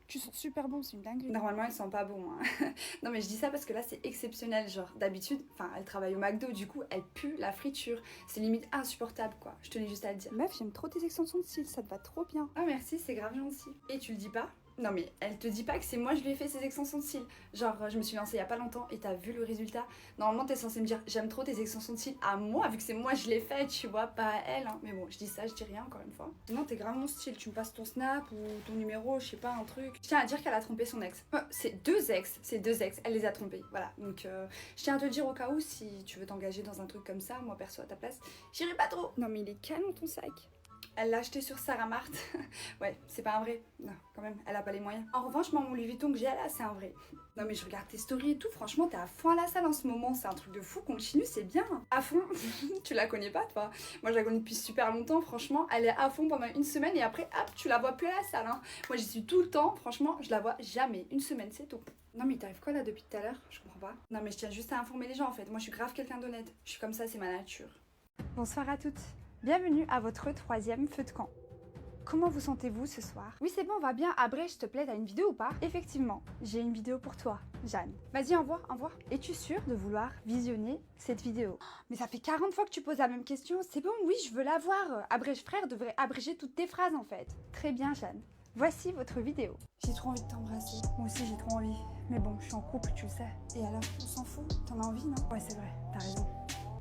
Tu sens super bon, c'est une dinguerie. Normalement, elles sont pas bons. Hein. Non, mais je dis ça parce que là, c'est exceptionnel. Genre, d'habitude, enfin, elle travaille au McDo, du coup, elle pue la friture. C'est limite insupportable, quoi. Je tenais juste à le dire. Meuf, j'aime trop tes extensions de cils, ça te va trop bien. Ah, merci, c'est grave gentil. Et tu le dis pas? Non, mais elle te dit pas que c'est moi, je lui ai fait ces extensions de cils. Genre, je me suis lancée il y a pas longtemps et t'as vu le résultat. Normalement, t'es censée me dire, j'aime trop tes extensions de cils à moi, vu que c'est moi, je l'ai fait, tu vois, pas à elle. Hein. Mais bon, je dis ça, je dis rien, encore une fois. Non, t'es grave mon style. Tu me passes ton snap ou ton numéro, je sais pas, un truc. Je tiens à dire qu'elle a trompé son ex. C'est deux ex, elle les a trompés. Voilà. Donc, je tiens à te dire au cas où, si tu veux t'engager dans un truc comme ça, moi perso à ta place, j'irai pas trop. Non mais il est canon ton sac. Elle l'a acheté sur Sarah Mart. Ouais, c'est pas un vrai. Non, quand même, elle a pas les moyens. En revanche, moi, mon Louis Vuitton que j'ai là, c'est un vrai. Non, mais je regarde tes stories et tout. Franchement, t'es à fond à la salle en ce moment. C'est un truc de fou. Continue, c'est bien. À fond. Tu la connais pas, toi? Moi, je la connais depuis super longtemps. Franchement, elle est à fond pendant une semaine et après, hop, tu la vois plus à la salle. Hein. Moi, j'y suis tout le temps. Franchement, je la vois jamais. Une semaine, c'est tout. Non, mais t'arrives quoi là depuis tout à l'heure? Je comprends pas. Non, mais je tiens juste à informer les gens en fait. Moi, je suis grave quelqu'un d'honnête. Je suis comme ça, c'est ma nature. Bonsoir à toutes. Bienvenue à votre 3e feu de camp. Comment vous sentez-vous ce soir? Oui, c'est bon, on va bien. Abré, je te plaît, t'as une vidéo ou pas? Effectivement, j'ai une vidéo pour toi, Jeanne. Vas-y, envoie, envoie. Es-tu sûre de vouloir visionner cette vidéo? Mais ça fait 40 fois que tu poses la même question. C'est bon, oui, je veux la voir. Abrège frère devrait abréger toutes tes phrases en fait. Très bien, Jeanne. Voici votre vidéo. J'ai trop envie de t'embrasser. Moi aussi, j'ai trop envie. Mais bon, je suis en couple, tu le sais. Et alors, on s'en fout? T'en as envie, non? Ouais, c'est vrai, t'as raison.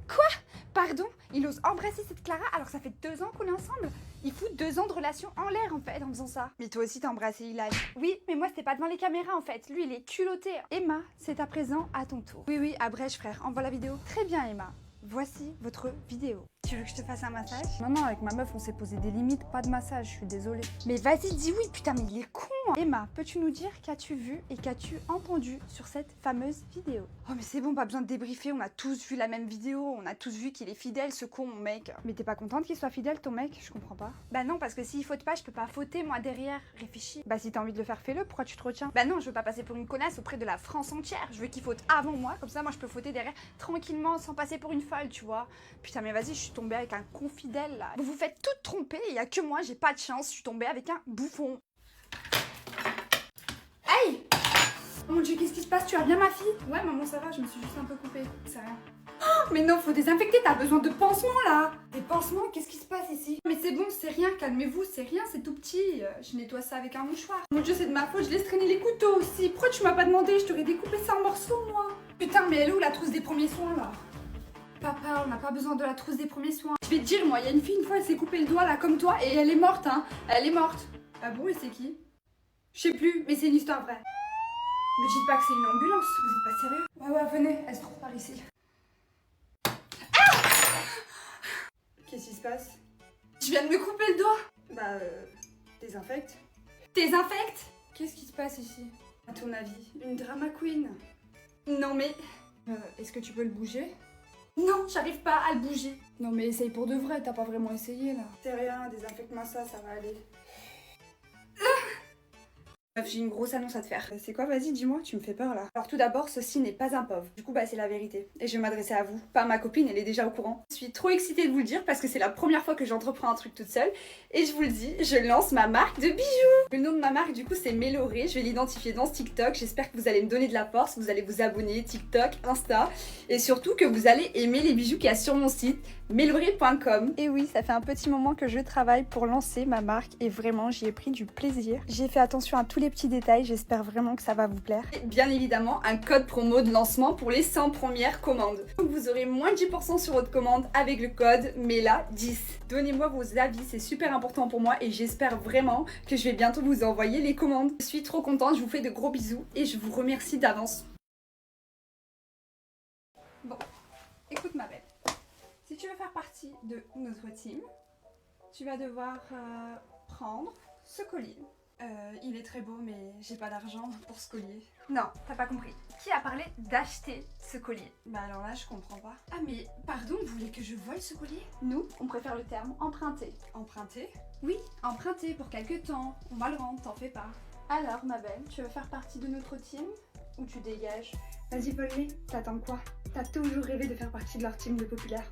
Quoi? Pardon? Il ose embrasser cette Clara alors que ça fait 2 ans qu'on est ensemble? Il fout 2 ans de relation en l'air en fait en faisant ça. Mais toi aussi t'as embrassé Hilal. Oui, mais moi c'était pas devant les caméras en fait. Lui il est culotté. Emma, c'est à présent à ton tour. Oui, abrège frère, envoie la vidéo. Très bien Emma. Voici votre vidéo. Tu veux que je te fasse un massage? Non, avec ma meuf on s'est posé des limites, pas de massage, je suis désolée. Mais vas-y, dis oui, putain mais il est con. Emma, peux-tu nous dire qu'as-tu vu et qu'as-tu entendu sur cette fameuse vidéo? Oh mais c'est bon, pas besoin de débriefer, on a tous vu la même vidéo, on a tous vu qu'il est fidèle ce con mon mec. Mais t'es pas contente qu'il soit fidèle ton mec? Je comprends pas. Bah non, parce que s'il faute pas, je peux pas fauter moi derrière, réfléchis. Bah si t'as envie de le faire, fais-le, pourquoi tu te retiens? Bah non, je veux pas passer pour une connasse auprès de la France entière, je veux qu'il faute avant moi, comme ça moi je peux fauter derrière tranquillement sans passer pour une folle, tu vois. Putain mais vas-y, je suis tombée avec un confidèle là. Vous vous faites toutes tromper, il y a que moi, j'ai pas de chance, je suis tombée avec un bouffon. Hey! Oh mon dieu, qu'est-ce qui se passe? Tu vas bien ma fille? Ouais maman, ça va, je me suis juste un peu coupée. C'est rien. Oh, mais non, faut désinfecter, t'as besoin de pansements là! Des pansements? Qu'est-ce qui se passe ici? Mais c'est bon, c'est rien, calmez-vous, c'est rien, c'est tout petit. Je nettoie ça avec un mouchoir. Mon dieu, c'est de ma faute, je laisse traîner les couteaux aussi. Pourquoi tu m'as pas demandé? Je t'aurais découpé ça en morceaux moi. Putain, mais elle est où la trousse des premiers soins là? Papa, on n'a pas besoin de la trousse des premiers soins. Je vais te dire, moi, il y a une fille, une fois, elle s'est coupé le doigt là comme toi et elle est morte, hein. Elle est morte. Ah bon, et c'est qui? Je sais plus, mais c'est une histoire vraie. Me dites pas que c'est une ambulance, vous êtes pas sérieux? Ouais, venez, elle se trouve par ici. Qu'est-ce qui se passe? Je viens de me couper le doigt. Bah, désinfecte. Désinfecte? Qu'est-ce qui se passe ici? À ton avis, une drama queen? Non mais... est-ce que tu peux le bouger? Non, j'arrive pas à le bouger. Non mais essaye pour de vrai, t'as pas vraiment essayé là. C'est rien, désinfecte-moi ça, ça va aller. Bref, j'ai une grosse annonce à te faire. C'est quoi? Vas-y, dis-moi, tu me fais peur là. Alors tout d'abord, ceci n'est pas un pauvre. Du coup, bah c'est la vérité. Et je vais m'adresser à vous. Pas à ma copine, elle est déjà au courant. Je suis trop excitée de vous le dire parce que c'est la première fois que j'entreprends un truc toute seule. Et je vous le dis, je lance ma marque de bijoux. Le nom de ma marque, du coup, c'est Méloré. Je vais l'identifier dans ce TikTok. J'espère que vous allez me donner de la force. Vous allez vous abonner, TikTok, Insta. Et surtout que vous allez aimer les bijoux qu'il y a sur mon site, méloré.com. Et oui, ça fait un petit moment que je travaille pour lancer ma marque et vraiment, j'y ai pris du plaisir. J'ai fait attention à tous les petits détails, j'espère vraiment que ça va vous plaire. Et bien évidemment, un code promo de lancement pour les 100 premières commandes. Donc vous aurez moins de 10% sur votre commande avec le code MELA10. Donnez-moi vos avis, c'est super important pour moi et j'espère vraiment que je vais bientôt vous envoyer les commandes. Je suis trop contente, je vous fais de gros bisous et je vous remercie d'avance. Bon, écoute ma belle. Si tu veux faire partie de notre team, tu vas devoir prendre ce collier. Il est très beau, mais j'ai pas d'argent pour ce collier. Non, t'as pas compris. Qui a parlé d'acheter ce collier? Bah alors là, je comprends pas. Ah mais, pardon, vous voulez que je vole ce collier? Nous, on préfère le terme emprunter. Emprunter? Oui, emprunter pour quelques temps. On va le rendre, t'en fais pas. Alors, ma belle, tu veux faire partie de notre team ou tu dégages? Vas-y, vole-les. T'attends quoi? T'as toujours rêvé de faire partie de leur team de populaire.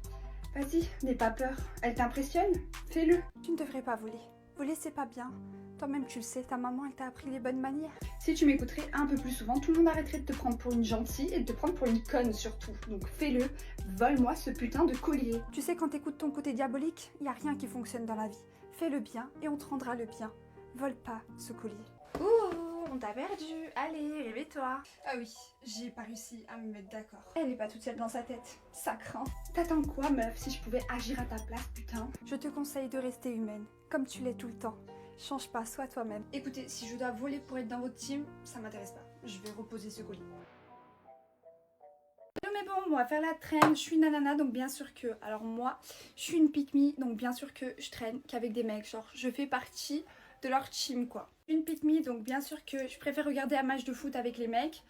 Vas-y, n'aie pas peur. Elle t'impressionne? Fais-le. Tu ne devrais pas voler. Voler, c'est pas bien. Toi-même, tu le sais, ta maman, elle t'a appris les bonnes manières. Si tu m'écouterais un peu plus souvent, tout le monde arrêterait de te prendre pour une gentille et de te prendre pour une conne surtout. Donc fais-le, vole-moi ce putain de collier. Tu sais, quand t'écoutes ton côté diabolique, y a rien qui fonctionne dans la vie. Fais le bien et on te rendra le bien. Vole pas ce collier. Ouh, on t'a perdu. Allez, réveille-toi. Ah oui, j'ai pas réussi à me mettre d'accord. Elle est pas toute seule dans sa tête. Ça craint. T'attends quoi, meuf, si je pouvais agir à ta place, putain? Je te conseille de rester humaine, comme tu l'es tout le temps. Change pas, sois toi-même. Écoutez, si je dois voler pour être dans votre team, ça m'intéresse pas. Je vais reposer ce colis. Non mais bon, on va faire la traîne. Je suis une nanana, donc bien sûr que... Alors moi, je suis une pick-me, donc bien sûr que je traîne qu'avec des mecs. Genre, je fais partie de leur team, quoi. Une pick-me, donc bien sûr que je préfère regarder un match de foot avec les mecs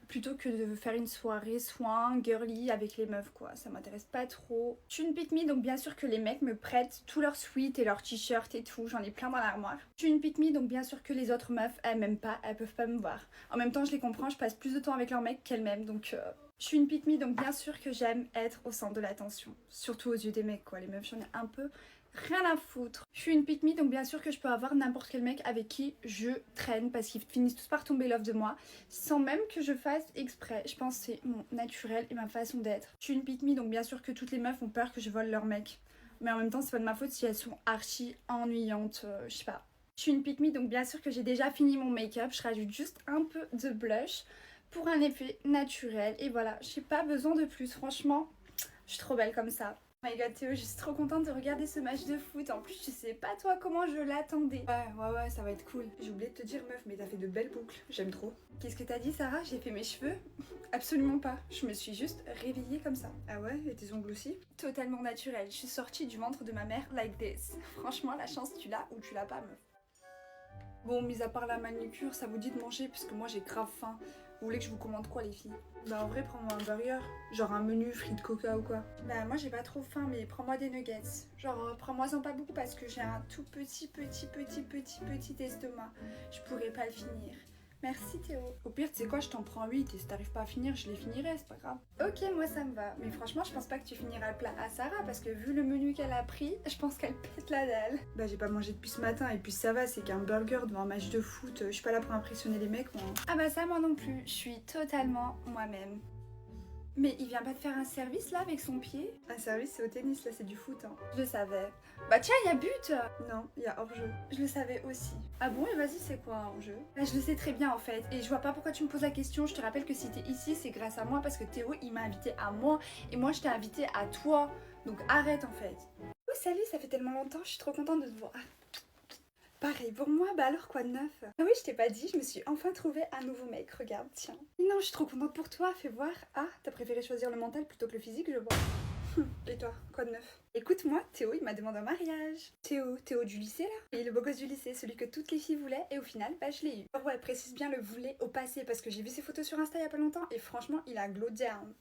plutôt que de faire une soirée soin, girly avec les meufs, quoi. Ça m'intéresse pas trop. Je suis une pick-me, donc bien sûr que les mecs me prêtent tous leurs sweats et leurs t-shirts et tout. J'en ai plein dans l'armoire. Je suis une pick-me, donc bien sûr que les autres meufs, elles m'aiment pas, elles peuvent pas me voir. En même temps, je les comprends, je passe plus de temps avec leurs mecs qu'elles-mêmes, donc... Je suis une pick-me, donc bien sûr que j'aime être au centre de l'attention. Surtout aux yeux des mecs, quoi. Les meufs, j'en ai un peu rien à foutre. Je suis une pick-me, donc bien sûr que je peux avoir n'importe quel mec avec qui je traîne parce qu'ils finissent tous par tomber love de moi sans même que je fasse exprès. Je pense que c'est mon naturel et ma façon d'être. Je suis une pick-me, donc bien sûr que toutes les meufs ont peur que je vole leur mec. Mais en même temps, c'est pas de ma faute si elles sont archi ennuyantes, je sais pas. Je suis une pick-me, donc bien sûr que j'ai déjà fini mon make-up. Je rajoute juste un peu de blush pour un effet naturel. Et voilà, j'ai pas besoin de plus. Franchement, je suis trop belle comme ça. Oh my god Théo, je suis trop contente de regarder ce match de foot. En plus, je sais pas toi comment je l'attendais. Ouais, ça va être cool. J'ai oublié de te dire meuf, mais t'as fait de belles boucles. J'aime trop. Qu'est-ce que t'as dit Sarah? J'ai fait mes cheveux? Absolument pas. Je me suis juste réveillée comme ça. Ah ouais? Et tes ongles aussi? Totalement naturel. Je suis sortie du ventre de ma mère like this. Franchement, la chance tu l'as ou tu l'as pas meuf. Bon, mis à part la manucure, ça vous dit de manger parce que moi j'ai grave faim. Vous voulez que je vous commande quoi les filles? Bah en vrai prends-moi un burger, genre un menu frites coca ou quoi. Bah moi j'ai pas trop faim mais prends-moi des nuggets. Genre prends-moi-en pas beaucoup parce que j'ai un tout petit estomac. Je pourrais pas le finir. Merci Théo. Au pire tu sais quoi, je t'en prends 8 et si t'arrives pas à finir je les finirai, c'est pas grave. Ok moi ça me va, mais franchement je pense pas que tu finiras le plat à Sarah parce que vu le menu qu'elle a pris, je pense qu'elle pète la dalle. Bah j'ai pas mangé depuis ce matin et puis ça va, c'est qu'un burger devant un match de foot, je suis pas là pour impressionner les mecs moi. Ah bah ça moi non plus, je suis totalement moi-même. Mais il vient pas de faire un service là avec son pied? Un service c'est au tennis, là c'est du foot hein. Je le savais. Bah tiens, il y a but! Non, il y a hors-jeu. Je le savais aussi. Ah bon, et vas-y, c'est quoi un hors-jeu? Bah je le sais très bien en fait, et je vois pas pourquoi tu me poses la question. Je te rappelle que si t'es ici, c'est grâce à moi parce que Théo il m'a invité à moi, et moi je t'ai invité à toi. Donc arrête en fait. Oh salut, ça fait tellement longtemps, je suis trop contente de te voir. Pareil pour moi, bah alors quoi de neuf? Ah oui, je t'ai pas dit, je me suis enfin trouvé un nouveau mec, regarde, tiens. Non, je suis trop contente pour toi, fais voir. Ah, t'as préféré choisir le mental plutôt que le physique, je vois. Et toi, quoi de neuf? Écoute-moi, Théo, il m'a demandé un mariage. Théo du lycée là? Et le beau gosse du lycée, celui que toutes les filles voulaient, et au final, bah je l'ai eu. Alors ouais, précise bien le voulait au passé, parce que j'ai vu ses photos sur Insta il y a pas longtemps, et franchement, il a glow down.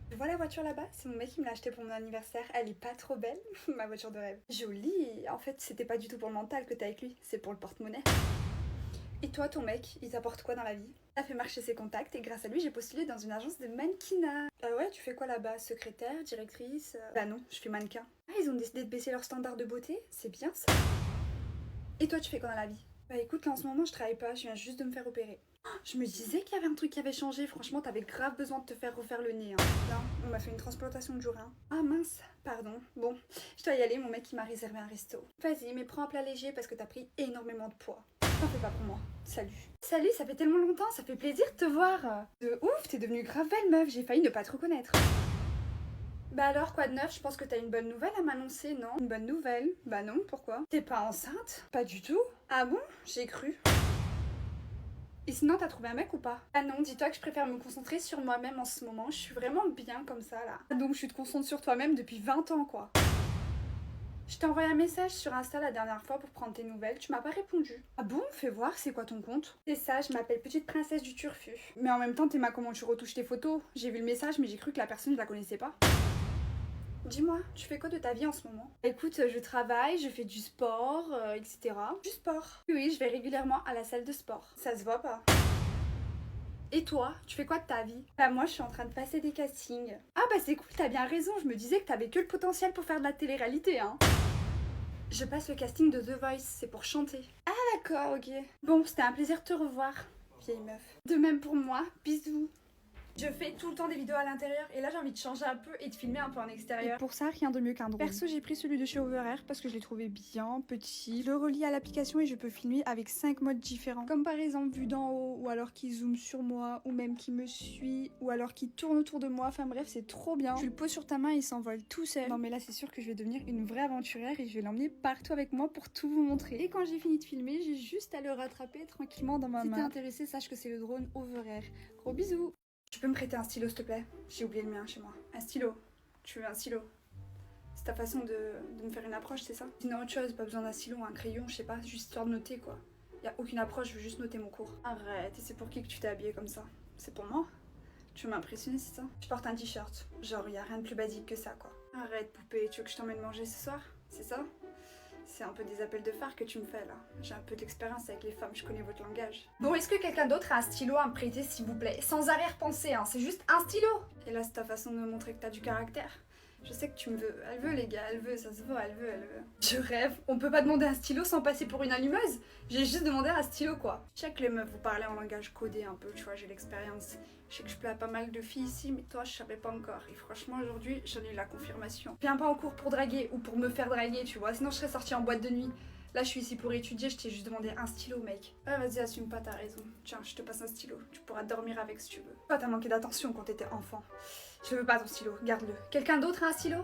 Tu vois la voiture là-bas? C'est mon mec qui me l'a achetée pour mon anniversaire. Elle est pas trop belle? Ma voiture de rêve. Jolie. En fait, c'était pas du tout pour le mental que t'es avec lui, c'est pour le porte-monnaie. Et toi, ton mec, il t'apporte quoi dans la vie? Il a fait marcher ses contacts et grâce à lui, j'ai postulé dans une agence de mannequinat. Ah ouais, tu fais quoi là-bas? Secrétaire, directrice? Bah non, je fais mannequin. Ah, ils ont décidé de baisser leur standard de beauté? C'est bien ça. Et toi, tu fais quoi dans la vie? Bah écoute, là en ce moment, je travaille pas, je viens juste de me faire opérer. Je me disais qu'il y avait un truc qui avait changé, franchement t'avais grave besoin de te faire refaire le nez. Hein. Non, on m'a fait une transplantation de jour 1. Ah mince, pardon. Bon, je dois y aller, mon mec il m'a réservé un resto. Vas-y, mais prends un plat léger parce que t'as pris énormément de poids. T'en fais pas pour moi. Salut. Salut, ça fait tellement longtemps, ça fait plaisir de te voir. De ouf, t'es devenue grave belle meuf, j'ai failli ne pas te reconnaître. Bah alors, quoi de neuf? Je pense que t'as une bonne nouvelle à m'annoncer, non? Une bonne nouvelle? Bah non, pourquoi? T'es pas enceinte? Pas du tout. Ah bon? J'ai cru. Et sinon, t'as trouvé un mec ou pas? Ah non, dis-toi que je préfère me concentrer sur moi-même en ce moment. Je suis vraiment bien comme ça, là. Donc, je te concentre sur toi-même depuis 20 ans, quoi. Je t'ai envoyé un message sur Insta la dernière fois pour prendre tes nouvelles. Tu m'as pas répondu. Ah bon? Fais voir, c'est quoi ton compte? C'est ça, je m'appelle Petite Princesse du Turfu. Mais en même temps, t'es comment tu retouches tes photos? J'ai vu le message, mais j'ai cru que la personne, je la connaissais pas. Dis-moi, tu fais quoi de ta vie en ce moment? Écoute, je travaille, je fais du sport, etc. Du sport? Oui, je vais régulièrement à la salle de sport. Ça se voit pas. Et toi, tu fais quoi de ta vie? Bah moi, je suis en train de passer des castings. Ah bah c'est cool, t'as bien raison, je me disais que t'avais que le potentiel pour faire de la télé-réalité, hein. Je passe le casting de The Voice, c'est pour chanter. Ah d'accord, ok. Bon, c'était un plaisir de te revoir, vieille meuf. De même pour moi, bisous. Je fais tout le temps des vidéos à l'intérieur et là j'ai envie de changer un peu et de filmer un peu en extérieur. Et pour ça, rien de mieux qu'un drone. Perso, j'ai pris celui de chez Overair parce que je l'ai trouvé bien petit. Je le relie à l'application et je peux filmer avec 5 modes différents. Comme par exemple vue d'en haut, ou alors qui zoome sur moi, ou même qui me suit, ou alors qui tourne autour de moi. Enfin bref, c'est trop bien. Tu le poses sur ta main et il s'envole tout seul. Non mais là, c'est sûr que je vais devenir une vraie aventurière et je vais l'emmener partout avec moi pour tout vous montrer. Et quand j'ai fini de filmer, j'ai juste à le rattraper tranquillement dans ma main. Si t'es intéressé, sache que c'est le drone Overair. Gros bisous. Tu peux me prêter un stylo s'il te plaît? J'ai oublié le mien chez moi. Un stylo. Tu veux un stylo? C'est ta façon de me faire une approche, c'est ça? Sinon autre chose, pas besoin d'un stylo ou un crayon, je sais pas, juste histoire de noter quoi. Y a aucune approche, je veux juste noter mon cours. Arrête, et c'est pour qui que tu t'es habillée comme ça? C'est pour moi? Tu veux m'impressionner, c'est ça? Je porte un t-shirt, genre y a rien de plus basique que ça quoi. Arrête poupée, tu veux que je t'emmène manger ce soir? C'est ça? C'est un peu des appels de phare que tu me fais là. J'ai un peu d'expérience avec les femmes, je connais votre langage. Bon, est-ce que quelqu'un d'autre a un stylo à me prêter s'il vous plaît? Sans arrière-pensée, hein, c'est juste un stylo. Et là c'est ta façon de me montrer que t'as du caractère. Je sais que tu me veux. Elle veut les gars, elle veut, ça se voit, elle veut, elle veut. Je rêve. On peut pas demander un stylo sans passer pour une allumeuse. J'ai juste demandé un stylo quoi. Je sais que les meufs vous parlez en langage codé un peu, tu vois, j'ai l'expérience. Je sais que je plais à pas mal de filles ici, mais toi je savais pas encore. Et franchement aujourd'hui j'en ai eu la confirmation. Je viens pas en cours pour draguer ou pour me faire draguer, tu vois, sinon je serais sortie en boîte de nuit. Là je suis ici pour étudier, je t'ai juste demandé un stylo mec. Ouais vas-y assume pas, t'as raison. Tiens je te passe un stylo, tu pourras dormir avec si tu veux. Toi t'as manqué d'attention quand t'étais enfant. Je veux pas ton stylo, garde-le. Quelqu'un d'autre a un stylo?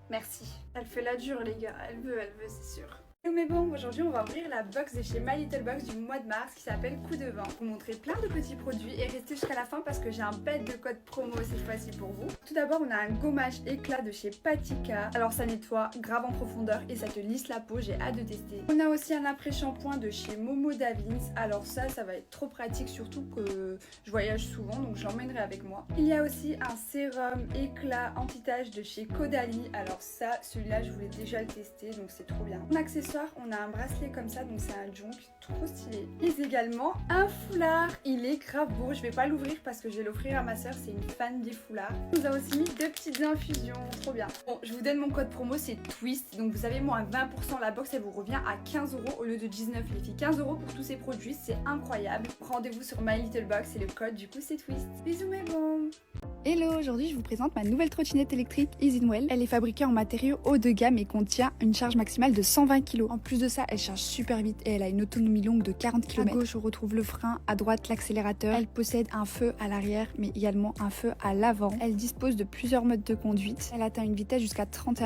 Merci. Elle fait la dure les gars, elle veut c'est sûr. Mais bon, aujourd'hui on va ouvrir la box de chez My Little Box du mois de mars qui s'appelle Coup de vent. Vous montrer plein de petits produits et restez jusqu'à la fin parce que j'ai un bête de code promo cette fois-ci pour vous. Tout d'abord on a un gommage éclat de chez Patika. Alors ça nettoie grave en profondeur et ça te lisse la peau, j'ai hâte de tester. On a aussi un après-shampoing de chez Momo Davins. Alors ça va être trop pratique surtout que je voyage souvent donc je l'emmènerai avec moi. Il y a aussi un sérum éclat anti-tache de chez Caudalie. Alors ça, celui-là je voulais déjà le tester donc c'est trop bien. En accessoire, on a un bracelet comme ça, donc c'est un junk trop stylé. Et également un foulard, il est grave beau, je vais pas l'ouvrir parce que je vais l'offrir à ma soeur, c'est une fan des foulards. On nous a aussi mis deux petites infusions, trop bien. Bon, je vous donne mon code promo, c'est TWIST, donc vous avez moins 20%, la box elle vous revient à 15 € au lieu de 19 les filles. 15 € pour tous ces produits, c'est incroyable. Rendez-vous sur My Little Box et le code du coup c'est TWIST. Bisous mes bons. Hello, aujourd'hui je vous présente ma nouvelle trottinette électrique Easywnwell. Elle est fabriquée en matériaux haut de gamme et contient une charge maximale de 120 kg. En plus de ça, elle charge super vite et elle a une autonomie longue de 40 km. À gauche, on retrouve le frein, à droite l'accélérateur. Elle possède un feu à l'arrière mais également un feu à l'avant. Elle dispose de plusieurs modes de conduite. Elle atteint une vitesse jusqu'à 31